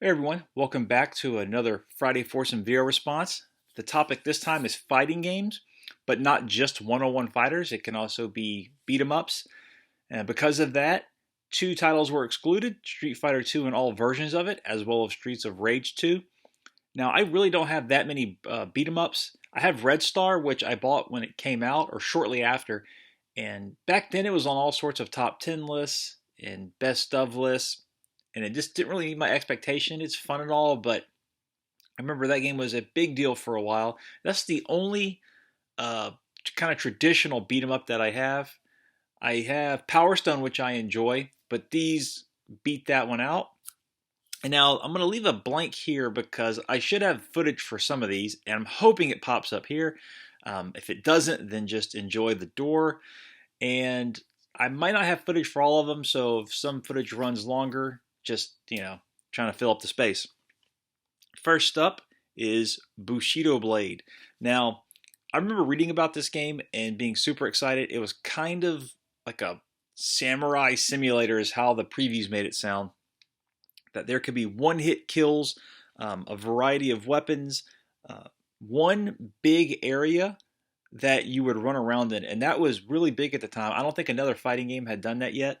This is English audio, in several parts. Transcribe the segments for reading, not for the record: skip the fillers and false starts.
Hey everyone, welcome back to another Friday Foursome video response. The topic this time is fighting games, but not just one-on-one fighters. It can also be beat 'em ups. And because of that, two titles were excluded, Street Fighter 2 and all versions of it, as well as Streets of Rage 2. Now, I really don't have that many beat 'em ups. I have Red Star, which I bought when it came out or shortly after. And back then it was on all sorts of top 10 lists and best of lists, and it just didn't really meet my expectation. It's fun and all, but I remember that game was a big deal for a while. That's the only uh, kind of traditional beat 'em up that I have. I have Power Stone, which I enjoy, but these beat that one out. And now I'm going to leave a blank here because I should have footage for some of these, and I'm hoping it pops up here. If it doesn't, then just enjoy the door. And I might not have footage for all of them, so if some footage runs longer, just, trying to fill up the space. First up is Bushido Blade. Now, I remember reading about this game and being super excited. It was kind of like a samurai simulator is how the previews made it sound. That there could be one-hit kills, a variety of weapons, one big area that you would run around in, and that was really big at the time. I don't think another fighting game had done that yet.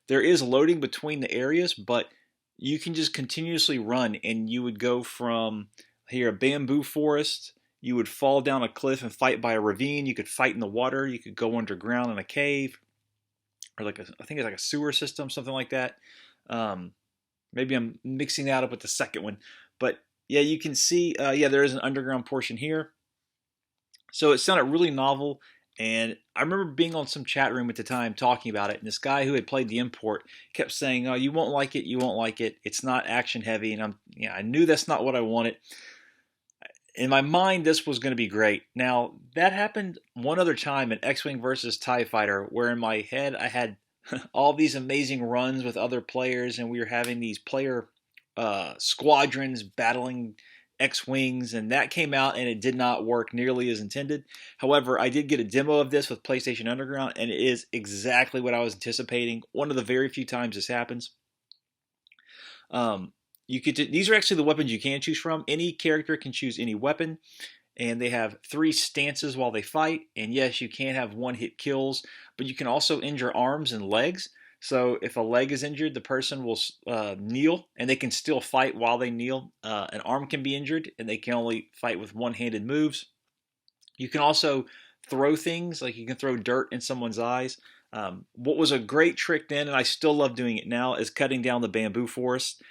There is loading between the areas, but you can just continuously run, and you would go from here a bamboo forest, you would fall down a cliff and fight by a ravine, you could fight in the water, you could go underground in a cave, or I think it's like a sewer system, something like that. Maybe I'm mixing that up with the second one, but yeah, you can see, there is an underground portion here. So it sounded really novel, and I remember being on some chat room at the time talking about it, and this guy who had played the import kept saying, "Oh, you won't like it, you won't like it. It's not action heavy," and I knew that's not what I wanted. In my mind, this was going to be great. Now, that happened one other time in X-Wing versus TIE Fighter, where in my head I had all these amazing runs with other players, and we were having these player squadrons battling X-Wings, and that came out and it did not work nearly as intended. However, I did get a demo of this with PlayStation Underground, and it is exactly what I was anticipating. One of the very few times this happens. These are actually the weapons you can choose from. Any character can choose any weapon, and they have 3 stances while they fight. And yes, you can have one-hit kills, but you can also injure arms and legs. So if a leg is injured, the person will kneel, and they can still fight while they kneel. An arm can be injured, and they can only fight with one-handed moves. You can also throw things, like you can throw dirt in someone's eyes. What was a great trick then, and I still love doing it now, is cutting down the bamboo forest.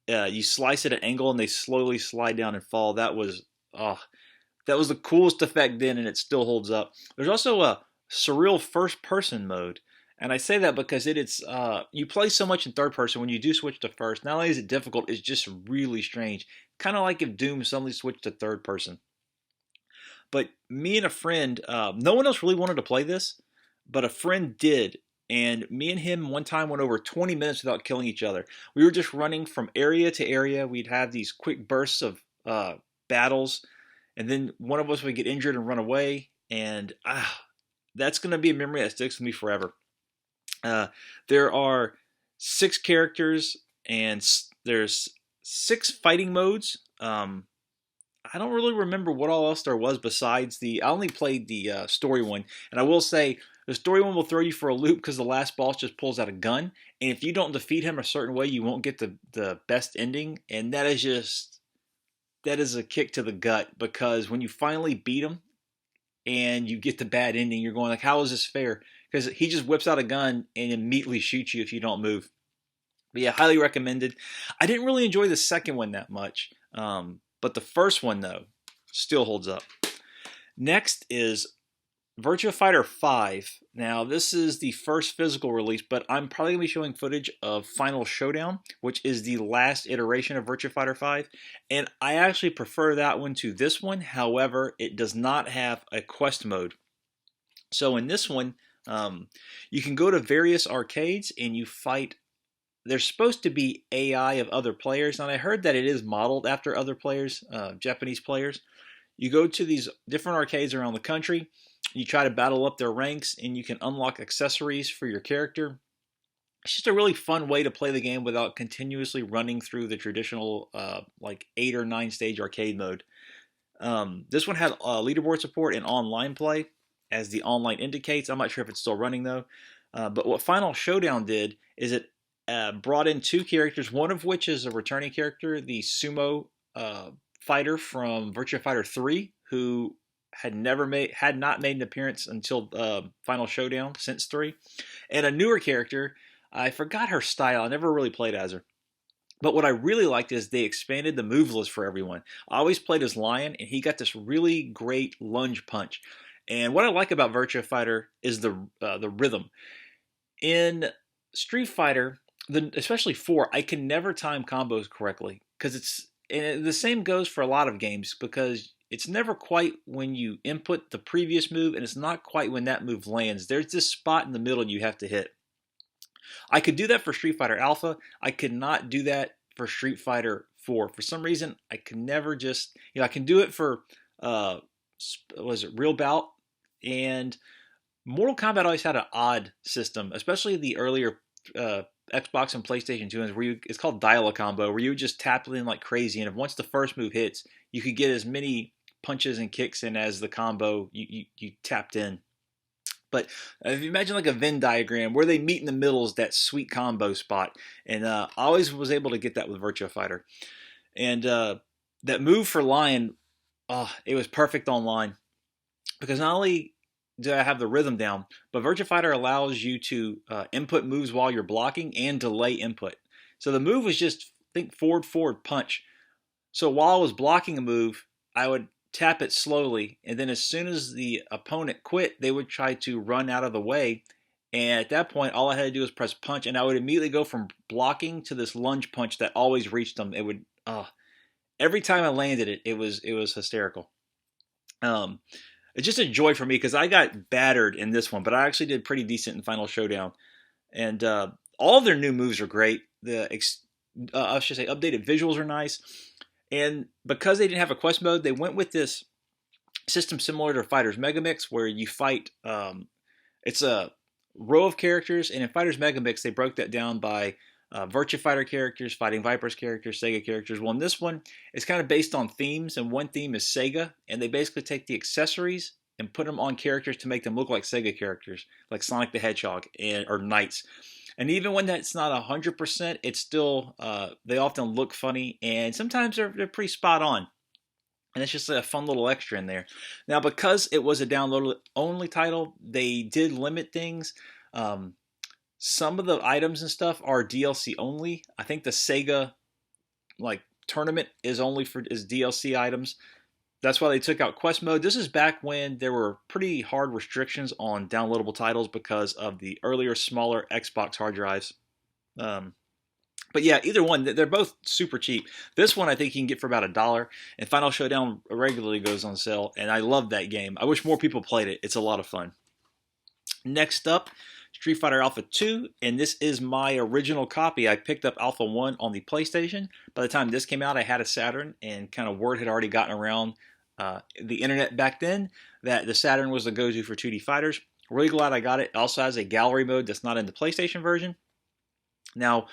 You slice it at an angle, and they slowly slide down and fall. That was the coolest effect then, and it still holds up. There's also a surreal first-person mode. And I say that because you play so much in third person. When you do switch to first, not only is it difficult, it's just really strange. Kind of like if Doom suddenly switched to third person. But me and a friend, no one else really wanted to play this, but a friend did. And me and him one time went over 20 minutes without killing each other. We were just running from area to area. We'd have these quick bursts of battles. And then one of us would get injured and run away. And that's going to be a memory that sticks with me forever. There are 6 characters, and there's 6 fighting modes. I don't really remember what all else there was besides I only played the story one, and I will say the story one will throw you for a loop because the last boss just pulls out a gun, and if you don't defeat him a certain way, you won't get the best ending, and that is a kick to the gut, because when you finally beat him and you get the bad ending, you're going like, how is this fair? Because he just whips out a gun and immediately shoots you if you don't move. But yeah, highly recommended. I didn't really enjoy the second one that much, but the first one, though, still holds up. Next is Virtua Fighter 5. Now, this is the first physical release, but I'm probably going to be showing footage of Final Showdown, which is the last iteration of Virtua Fighter 5, and I actually prefer that one to this one. However, it does not have a quest mode. So in this one, you can go to various arcades and you fight. There's supposed to be AI of other players, and I heard that it is modeled after other players, Japanese players. You go to these different arcades around the country, you try to battle up their ranks, and you can unlock accessories for your character. It's just a really fun way to play the game without continuously running through the traditional like 8 or 9 stage arcade mode. This one had leaderboard support and online play, as the online indicates. I'm not sure if it's still running though. But what Final Showdown did is it brought in 2 characters, one of which is a returning character, the sumo fighter from Virtua Fighter 3, who had not made an appearance until Final Showdown since 3, and a newer character. I forgot her style. I never really played as her. But what I really liked is they expanded the move list for everyone. I always played as Lion, and he got this really great lunge punch. And what I like about Virtua Fighter is the rhythm. In Street Fighter, especially 4, I can never time combos correctly because the same goes for a lot of games, because it's never quite when you input the previous move, and it's not quite when that move lands. There's this spot in the middle you have to hit. I could do that for Street Fighter Alpha. I could not do that for Street Fighter 4. For some reason, I can never just, I can do it for, was it Real Bout? And Mortal Kombat always had an odd system, especially the earlier Xbox and PlayStation 2 ones, where it's called Dial-A-Combo, where you would just tap in like crazy, and if once the first move hits, you could get as many punches and kicks in as the combo you tapped in. But if you imagine like a Venn diagram, where they meet in the middle is that sweet combo spot. And I always was able to get that with Virtua Fighter. And that move for Lion, it was perfect online. Because not only do I have the rhythm down, but Virtua Fighter allows you to input moves while you're blocking and delay input. So the move was just, think forward, punch. So while I was blocking a move, I would tap it slowly, and then as soon as the opponent quit, they would try to run out of the way, and at that point all I had to do was press punch, and I would immediately go from blocking to this lunge punch that always reached them. It would every time I landed it, it was hysterical. It's just a joy for me because I got battered in this one, but I actually did pretty decent in Final Showdown, and all of their new moves are great. I should say updated visuals are nice. And because they didn't have a quest mode, they went with this system similar to Fighters Megamix, where you fight. It's a row of characters, and in Fighters Megamix, they broke that down by Virtua Fighter characters, Fighting Vipers characters, Sega characters. Well, in this one, it's kind of based on themes, and one theme is Sega, and they basically take the accessories and put them on characters to make them look like Sega characters, like Sonic the Hedgehog or Knights. And even when that's not 100%, it's still, they often look funny, and sometimes they're pretty spot on. And it's just a fun little extra in there. Now, because it was a download-only title, they did limit things. Some of the items and stuff are DLC only. I think the Sega tournament is DLC items. That's why they took out quest mode. This is back when there were pretty hard restrictions on downloadable titles because of the earlier, smaller Xbox hard drives. But yeah, either one, they're both super cheap. This one I think you can get for about $1, and Final Showdown regularly goes on sale, and I love that game. I wish more people played it. It's a lot of fun. Next up, Street Fighter Alpha 2, and this is my original copy. I picked up Alpha 1 on the PlayStation. By the time this came out, I had a Saturn, and kind of word had already gotten around the internet back then that the Saturn was the go-to for 2D fighters. Really glad I got it. It also has a gallery mode that's not in the PlayStation version. Now,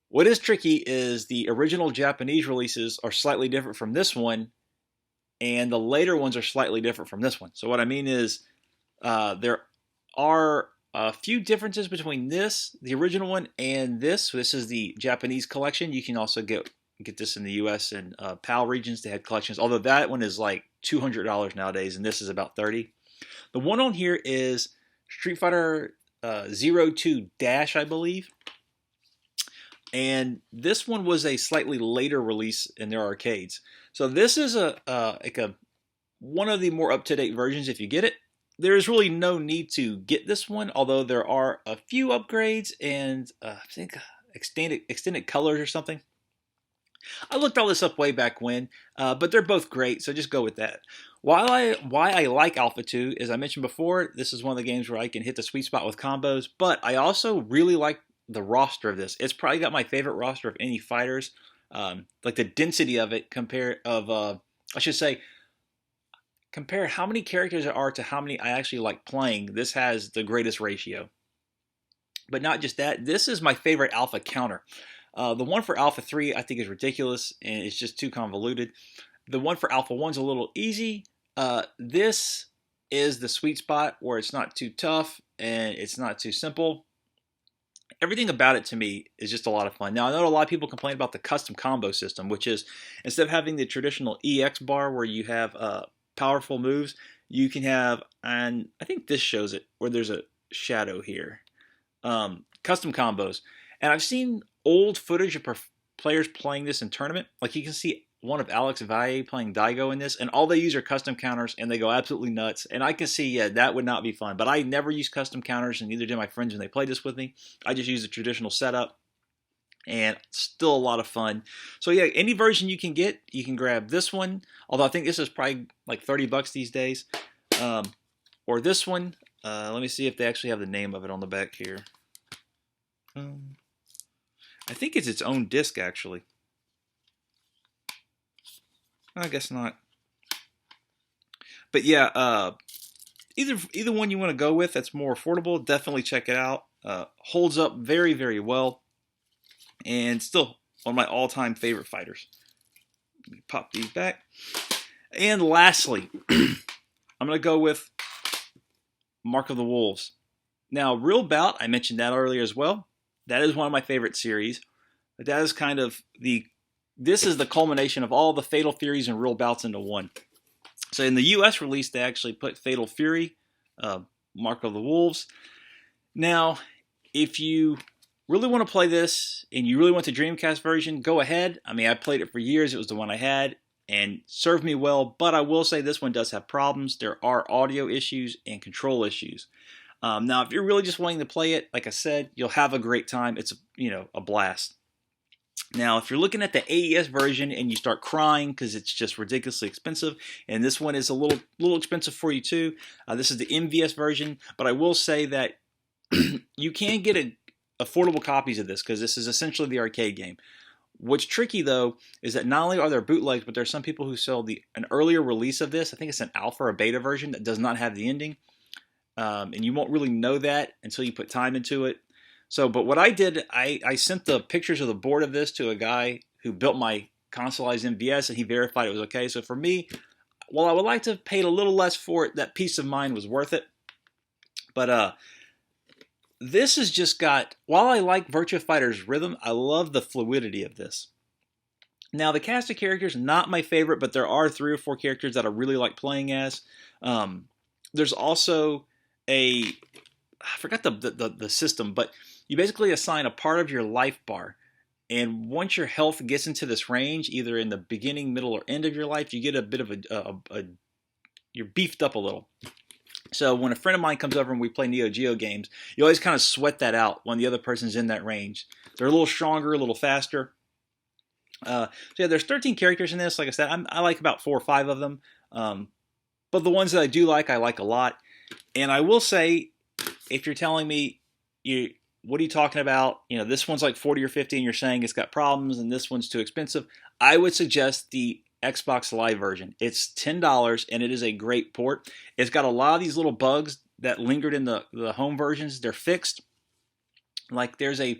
what is tricky is the original Japanese releases are slightly different from this one, and the later ones are slightly different from this one. So what I mean is there are a few differences between the original one, and this. So this is the Japanese collection. You can also get this in the US and PAL regions. They had collections, although that one is like $200 nowadays, and this is about $30. The one on here is Street Fighter 02 Dash, I believe. And this one was a slightly later release in their arcades. So this is one of the more up-to-date versions if you get it. There is really no need to get this one, although there are a few upgrades and I think extended colors or something. I looked all this up way back when, but they're both great, so just go with that. Why I like Alpha 2, as I mentioned before, this is one of the games where I can hit the sweet spot with combos, but I also really like the roster of this. It's probably got my favorite roster of any fighters. Like the density of it compare how many characters there are to how many I actually like playing. This has the greatest ratio. But not just that, this is my favorite Alpha counter. The one for Alpha 3 I think is ridiculous and it's just too convoluted. The one for Alpha 1 is a little easy. This is the sweet spot where it's not too tough and it's not too simple. Everything about it to me is just a lot of fun. Now, I know a lot of people complain about the custom combo system, which is instead of having the traditional EX bar where you have powerful moves, you can have, and I think this shows it, where there's a shadow here, custom combos. And I've seen old footage of players playing this in tournament. Like you can see one of Alex Valle playing Daigo in this, and all they use are custom counters, and they go absolutely nuts. And I can see, yeah, that would not be fun. But I never use custom counters, and neither did my friends when they played this with me. I just use the traditional setup, and still a lot of fun. So yeah, any version you can get, you can grab this one. Although I think this is probably like 30 bucks these days. Or this one. Let me see if they actually have the name of it on the back here. I think it's its own disc, actually. I guess not. But yeah, either one you want to go with that's more affordable, definitely check it out. Holds up very, very well. And still one of my all-time favorite fighters. Let me pop these back. And lastly, I'm going to go with Mark of the Wolves. Now, Real Bout, I mentioned that earlier as well. That is one of my favorite series. But that is kind of this is the culmination of all the Fatal Furies and Real Bouts into one. So in the US release, they actually put Fatal Fury, Mark of the Wolves. Now, if you really want to play this and you really want the Dreamcast version, go ahead. I mean, I played it for years. It was the one I had and served me well. But I will say this one does have problems. There are audio issues and control issues. Now, if you're really just wanting to play it, like I said, you'll have a great time. It's a blast. Now, if you're looking at the AES version and you start crying because it's just ridiculously expensive, and this one is a little expensive for you too, this is the MVS version. But I will say that you can get affordable copies of this because this is essentially the arcade game. What's tricky though is that not only are there bootlegs, but there's some people who sell an earlier release of this. I think it's an alpha or beta version that does not have the ending, and you won't really know that until you put time into it. So, but what I did, I sent the pictures of the board of this to a guy who built my consoleized MVS, and he verified it was okay. So for me, while I would like to have paid a little less for it, that peace of mind was worth it. But this has just got, while I like Virtua Fighter's rhythm, I love the fluidity of this. Now, the cast of characters, not my favorite, but there are 3 or 4 characters that I really like playing as. There's also I forgot the system, but you basically assign a part of your life bar. And once your health gets into this range, either in the beginning, middle, or end of your life, you get a bit of you're beefed up a little. So when a friend of mine comes over and we play Neo Geo games, you always kind of sweat that out when the other person's in that range. They're a little stronger, a little faster. So yeah, there's 13 characters in this. Like I said, I like about 4 or 5 of them. But the ones that I do like, I like a lot. And I will say, if you're telling me, what are you talking about? This one's like 40 or 50 and you're saying it's got problems and this one's too expensive, I would suggest the Xbox Live version. It's $10 and it is a great port. It's got a lot of these little bugs that lingered in the home versions. They're fixed. Like there's a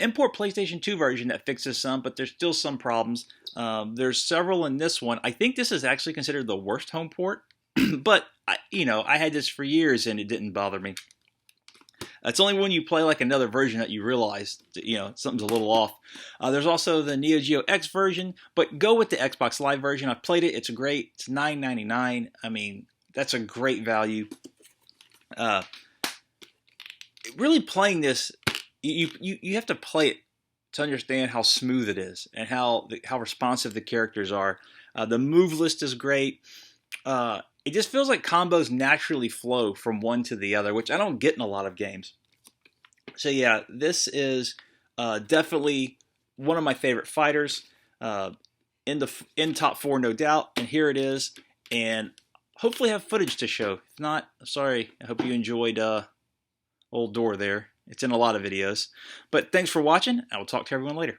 import PlayStation 2 version that fixes some, but there's still some problems. There's several in this one. I think this is actually considered the worst home port, but I had this for years and it didn't bother me. It's only when you play like another version that you realize that, something's a little off. There's also the Neo Geo X version, but go with the Xbox Live version. I've played it. It's great. It's $9.99. I mean, that's a great value. Really playing this, you have to play it to understand how smooth it is and how responsive the characters are. The move list is great. It just feels like combos naturally flow from one to the other, which I don't get in a lot of games. So yeah, this is definitely one of my favorite fighters. In top 4, no doubt. And here it is. And hopefully have footage to show. If not, sorry. I hope you enjoyed old door there. It's in a lot of videos. But thanks for watching. I will talk to everyone later.